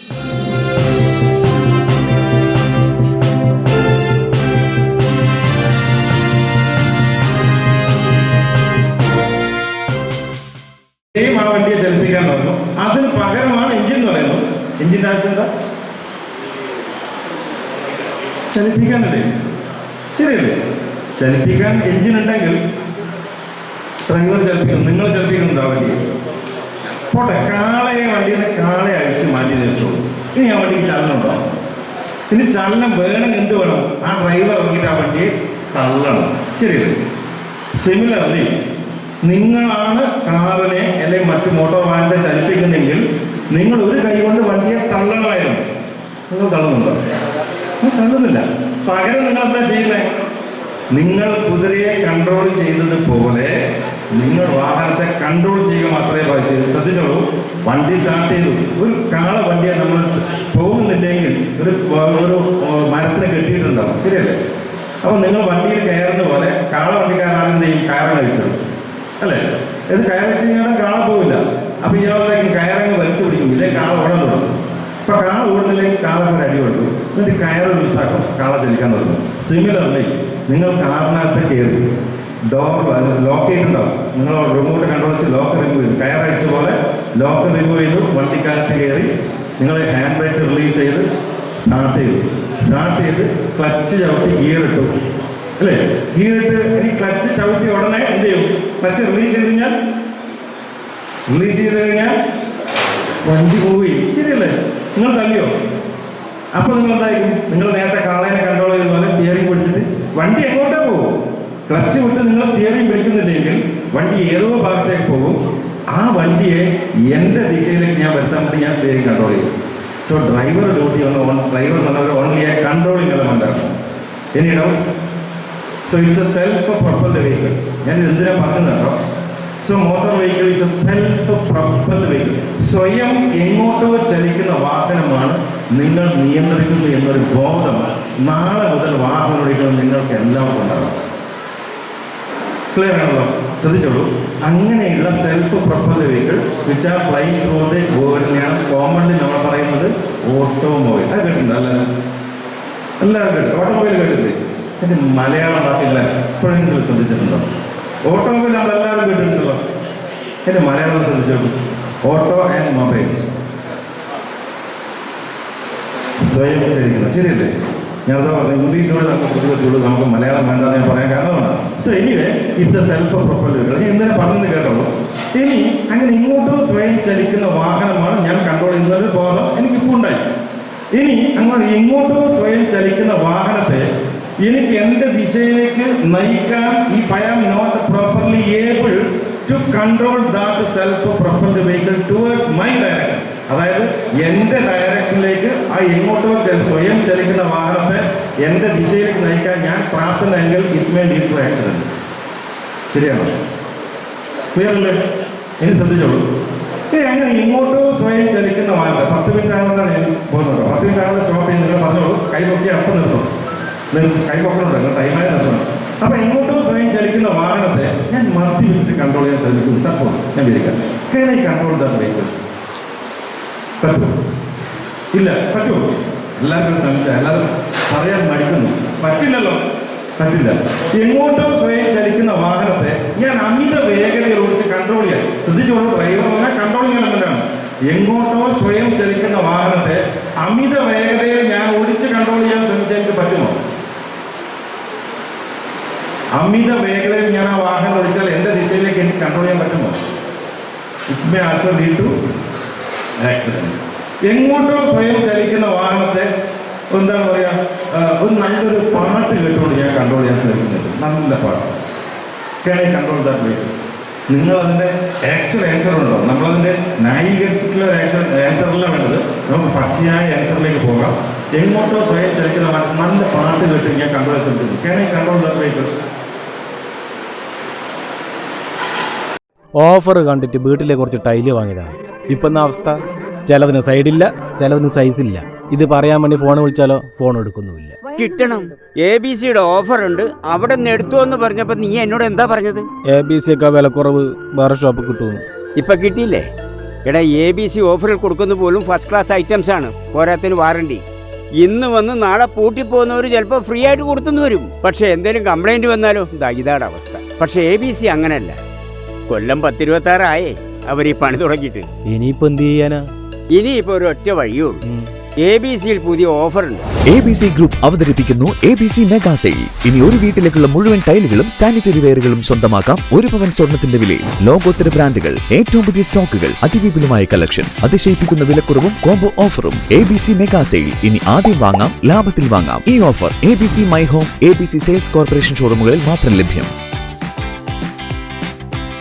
ആ വണ്ടിയെ ചലിപ്പിക്കാൻ പറഞ്ഞു. അതിന് പകരമാണ് എഞ്ചിൻ എന്ന് പറയുന്നത്. എഞ്ചിൻ്റെ ആവശ്യം എന്താ? ചലിപ്പിക്കാനല്ലേ? ശരിയല്ലേ? ചലിപ്പിക്കാൻ എഞ്ചിൻ ഉണ്ടെങ്കിൽ ഡ്രൈവർ ചലിപ്പിക്കും, നിങ്ങൾ ചലിപ്പിക്കുന്നുണ്ടോ വണ്ടിയെ? പോട്ടെ, കാളയെ വണ്ടിയിൽ നിന്ന് കാളയെ അഴിച്ച് മാറ്റി നിർത്തുള്ളൂ. ഇനി ആ വണ്ടിക്ക് ചലനമുണ്ടോ? ഇനി ചലനം വേണം, എന്ത് വേണം? ആ ഡ്രൈവർ ഇറങ്ങിയിട്ട് ആ വണ്ടിയെ തള്ളണം. ശരിയല്ലേ? സിമിലർലി നിങ്ങളാണ് കാറിനെ അല്ലെങ്കിൽ മറ്റു മോട്ടോർ വാഹനത്തെ ചലിപ്പിക്കുന്നെങ്കിൽ നിങ്ങൾ ഒരു കൈ കൊണ്ട് വണ്ടിയെ തള്ളണമായിരുന്നു. നിങ്ങൾ തള്ളുന്നുണ്ടോ? തള്ളുന്നില്ല. പകരം നിങ്ങൾ എന്താ ചെയ്യുന്നത്? നിങ്ങൾ കുതിരയെ കൺട്രോൾ ചെയ്തതുപോലെ നിങ്ങൾ വാഹനത്തെ കൺട്രോൾ ചെയ്യുക മാത്രമേ പാടില്ല. ശ്രദ്ധിച്ചോളൂ, വണ്ടി സ്റ്റാർട്ട് ചെയ്തു. ഒരു കാള വണ്ടിയെ നമ്മൾ പോകുന്നില്ലെങ്കിൽ ഒരു മരത്തിന് കെട്ടിയിട്ടുണ്ടാവും. ശരിയല്ലേ? അപ്പോൾ നിങ്ങൾ വണ്ടിയിൽ കയറുന്ന പോലെ കാള വണ്ടിക്കാരാണ് എന്ത് ചെയ്യും? കയറാൻ കഴിച്ചത് അല്ലേ? ഇത് കയർ വെച്ച് കഴിഞ്ഞാൽ കാള പോവില്ല. അപ്പോൾ ഇയാളിലേക്ക് കയറങ്ങ് വലിച്ചു പിടിക്കും, ഇല്ലേ കാള ഓടാൻ തുടങ്ങും. അപ്പോൾ കാള ഓടുന്നില്ലെങ്കിൽ കാളൊക്കെ അടി കൊടുക്കും, എന്നിട്ട് കയറ് ലൂസാക്കും, കാള ചലിക്കാൻ തുടങ്ങും. സിമിലർലി നിങ്ങൾ കാറിനകത്ത് കയറി ഡോർ ലോക്ക് ചെയ്തിട്ടുണ്ടാവും. നിങ്ങൾ റിമോട്ട് കൺട്രോൾ വെച്ച് ലോക്ക് റിമൂവ് ചെയ്തു, കയറടിച്ച പോലെ ലോക്ക് റിമൂവ് ചെയ്തു, വണ്ടിക്കകത്ത് കയറി നിങ്ങൾ ഹാൻഡ് ബ്രേക്ക് റിലീസ് ചെയ്ത് സ്റ്റാർട്ട് ചെയ്ത് ക്ലച്ച് ചവിട്ടി ഗിയറിട്ടു അല്ലേ? ഗിയറിട്ട് ഇനി ക്ലച്ച് ചവിട്ടി ഉടനെ എന്ത് ചെയ്യും? ക്ലച്ച് റിലീസ് ചെയ്ത് കഴിഞ്ഞാൽ വണ്ടി പോയി. ശരിയല്ലേ? നിങ്ങൾ തള്ളിയോ? അപ്പോൾ നിങ്ങൾ എന്തായിരിക്കും? നിങ്ങൾ നേരത്തെ കാളേനെ കൺട്രോൾ ചെയ്ത പോലെ സ്റ്റിയറിംഗ് പിടിച്ചിട്ട് വണ്ടി എങ്ങോട്ടേ പോകും? ക്ലച്ച് വിട്ട് നിങ്ങൾ സ്റ്റിയറിംഗ് പിടിക്കുന്നില്ലെങ്കിൽ വണ്ടി ഏതോ ഭാഗത്തേക്ക് പോകും. ആ വണ്ടിയെ എൻ്റെ ദിശയിലേക്ക് ഞാൻ വരുത്താൻ വേണ്ടി ഞാൻ സ്റ്റിയറിംഗ് കൺട്രോൾ ചെയ്യും. സോ ഡ്രൈവർ ഡ്യൂട്ടി ഡ്രൈവർ എന്ന് പറഞ്ഞാൽ ഓൺലി എ കൺട്രോളിംഗ് എലമെന്റ് ആണ്. Any doubt? So it's A self propelled vehicle. ഞാൻ എന്തിനാ പറഞ്ഞത് കേട്ടോ? So motor vehicle is A self propelled vehicle. സ്വയം എങ്ങോട്ടോ ചലിക്കുന്ന വാഹനമാണ് നിങ്ങൾ നിയന്ത്രിക്കുന്നു എന്നൊരു ബോധം നാളെ മുതൽ വാഹനം ഓടിക്കണം നിങ്ങൾക്ക് എല്ലാവർക്കും ഉണ്ടാകും. ക്ലിയർ ആണല്ലോ? ശ്രദ്ധിച്ചോളൂ, അങ്ങനെയുള്ള self propelled vehicle which are flying through the വേൾഡിനെയാണ് കോമൺലി നമ്മൾ പറയുന്നത് ഓട്ടോമൊബൈൽ. അത് കേട്ടിട്ടുണ്ട് എല്ലാവരും കേട്ടു? ഓട്ടോമൊബൈൽ കേട്ടില്ലേ? അതിന് മലയാളം വാക്കില്ല എപ്പോഴെങ്കിലും ശ്രദ്ധിച്ചിട്ടുണ്ടോ? ഓട്ടോമൊബൈൽ നമ്മളെല്ലാവരും കേട്ടിട്ടുണ്ടല്ലോ. അതിന്റെ മലയാളം ശ്രദ്ധിച്ചോളൂ. ഓട്ടോ ആൻഡ് മൊബൈൽ, സ്വയം ചലിക്കുന്നത്. ശരിയല്ലേ? ഞാനതാ പറഞ്ഞു, ഇംഗ്ലീഷിനോട് നമുക്ക് പ്രതിപത്തിയുള്ളൂ, നമുക്ക് മലയാളം വേണ്ടെന്ന് ഞാൻ പറയാൻ കാരണമാണ്. So anyway it's A self propelled vehicle. ഞാൻ എന്തിനാ പറഞ്ഞത് കേട്ടോളൂ. ഇനി അങ്ങനെ ഇങ്ങോട്ടും സ്വയം ചലിക്കുന്ന വാഹനമാണ് ഞാൻ കൺട്രോൾ ചെയ്യുന്നൊരു ബോധം എനിക്കിപ്പോൾ ഉണ്ടായി. ഇനി അങ്ങനെ ഇങ്ങോട്ടും സ്വയം ചലിക്കുന്ന വാഹനത്തെ എനിക്ക് എൻ്റെ ദിശയിലേക്ക് നയിക്കാൻ I am not properly able to control that self propelled vehicle towards my direction. അതായത് എൻ്റെ ഡയറക്ഷനിലേക്ക് ആ എങ്ങോട്ടോ സ്വയം ചലിക്കുന്ന വാഹനത്തെ എൻ്റെ ദിശയിലേക്ക് നയിക്കാൻ ഞാൻ പ്രാപ്തനെങ്കിൽ it may lead to accident. ശരിയാണോ? ക്ലിയർ അല്ലേ? ഇനി ശ്രദ്ധിച്ചോളൂ. അങ്ങനെ ഇങ്ങോട്ടോ സ്വയം ചലിക്കുന്ന വാഹനത്തെ 10 മിനിറ്റ് ആകുമ്പോഴാണ് ഞാൻ പോകുന്നത്. 10 മിനിറ്റ് ആകുമ്പോൾ സ്റ്റോപ്പ് ചെയ്ത് നിങ്ങൾ പറഞ്ഞോളൂ, കൈ പൊക്കി അപ്പം നിർത്തും. കൈ പൊക്കണുണ്ട്, നിങ്ങൾ ടൈമായി നിർത്തണം. അപ്പൊ ഇങ്ങോട്ടോ സ്വയം ചലിക്കുന്ന വാഹനത്തെ ഞാൻ മർത്തി വെച്ചിട്ട് കൺട്രോൾ ചെയ്യാൻ ശ്രമിക്കും. സപ്പോസ് ഞാൻ വിചാരിക്കാം, can I control that vehicle? പറ്റുമോ? ഇല്ല. പറ്റുമോ? എല്ലാവർക്കും ശ്രമിച്ചാൽ എല്ലാവരും പറയാൻ മടിക്കുന്നു. പറ്റില്ലല്ലോ, പറ്റില്ല. എങ്ങോട്ടോ സ്വയം ചലിക്കുന്ന വാഹനത്തെ ഞാൻ അമിത വേഗതയിൽ ഓടിച്ച് കൺട്രോൾ ചെയ്യാൻ ശ്രദ്ധിച്ചോളൂ. ഡ്രൈവർ പറഞ്ഞാൽ കൺട്രോളിംഗ് എലമെന്റാണ്. എങ്ങോട്ടോ സ്വയം ചലിക്കുന്ന വാഹനത്തെ അമിത വേഗതയിൽ ഞാൻ ഓടിച്ച് കൺട്രോൾ ചെയ്യാൻ ശ്രമിച്ചാൽ എനിക്ക് പറ്റുമോ? അമിത വേഗതയിൽ ഞാൻ ആ വാഹനം ഓടിച്ചാൽ എൻ്റെ ദിശയിലേക്ക് എനിക്ക് കൺട്രോൾ ചെയ്യാൻ പറ്റുമോ? It may also lead to accident. എങ്ങോട്ടോ സ്വയം ചലിക്കുന്ന വാഹനത്തെ എന്താണ് പറയുക, ഒരു നല്ലൊരു പാട്ട് കേട്ടുകൊണ്ട് ഞാൻ കൺട്രോൾ ചെയ്യാൻ ശ്രമിക്കുന്നുണ്ട്. നല്ല പാട്ട്. Can I control that vehicle? നിങ്ങൾ അതിൻ്റെ ആക്ച്വൽ ആൻസർ ഉണ്ടോ? നമ്മളതിൻ്റെ ന്യായീകരിച്ചിട്ടുള്ള ആൻസറല്ല വേണ്ടത്. നമുക്ക് പച്ചയായ ആൻസറിലേക്ക് പോകാം. എങ്ങോട്ടോ സ്വയം ചലിക്കുന്ന നല്ല പാട്ട് കേട്ട് ഞാൻ കൺട്രോൾ ചെയ്യാൻ ശ്രമിക്കുന്നു. Can I control that vehicle? Offer കണ്ടിട്ട് വീട്ടിലെ കുറച്ച് ടൈല് വാങ്ങിയതാണ്. ഇപ്പം അവസ്ഥ, ചിലതിന് സൈഡില്ല, ചിലതിന് സൈസില്ല. ഇത് പറയാൻ വേണ്ടി ഫോൺ വിളിച്ചാലോ ഫോൺ എടുക്കുന്നുമില്ല. കിട്ടണം. ABC-യുടെ ഓഫർ ഉണ്ട്, അവിടെ നിന്ന് എടുത്തു എന്ന് പറഞ്ഞപ്പോ നീ എന്നോട് എന്താ പറഞ്ഞത്? ABC ഒക്കെ വിലക്കുറവ് വേറെ ഷോപ്പ് കിട്ടുന്നു. ഇപ്പൊ കിട്ടിയില്ലേ? എടാ ABC ഓഫറിൽ കൊടുക്കുന്ന പോലും ഫസ്റ്റ് ക്ലാസ് ഐറ്റംസ് ആണ്, പോരാത്തിന് വാറണ്ടി. ഇന്ന് വന്ന് നാളെ പൂട്ടിപ്പോകുന്നവർ ചിലപ്പോൾ ഫ്രീ ആയിട്ട് കൊടുത്തു വരും. പക്ഷെ എന്തെങ്കിലും കംപ്ലൈന്റ് വന്നാലോ ഇതാണ് അവസ്ഥ. പക്ഷെ ABC അങ്ങനല്ല. കൊല്ലം 10-26 ആയേ അവർ ഈ പണി തുടങ്ങിയിട്ട്. ഇനിയിപ്പോ എന്ത് ചെയ്യാനാ? ഇനിയിപ്പോ ഒരു ഒറ്റ വഴിയുള്ളൂ. ABCയിൽ പുതിയ ഓഫർ ഉണ്ട്. ABC ഗ്രൂപ്പ് അവതരിപ്പിക്കുന്നു ABC മെഗാ സെയിൽ. ഇനി ഒരു വീട്ടിലേക്കുള്ള മുഴുവൻ ടൈലുകളും സാനിറ്ററി വെയറുകളും സ്വന്തമാക്കാം 1 പവൻ സ്വർണത്തിന്റെ വിലയിൽ. ലോകോത്തര ബ്രാൻഡുകൾ, ഏറ്റവും പുതിയ സ്റ്റോക്കുകൾ, അതിവിപുലമായ കളക്ഷൻ, അതിശയിപ്പിക്കുന്ന വിലക്കുറവും കോംബോ ഓഫറും. ABC mega sale. ഇനി ആദ്യം വാങ്ങാം, ലാഭത്തിൽ വാങ്ങാം. ഈ offer ABC my home, ABC sales corporation ഷോറൂമുകളിൽ മാത്രം ലഭ്യം.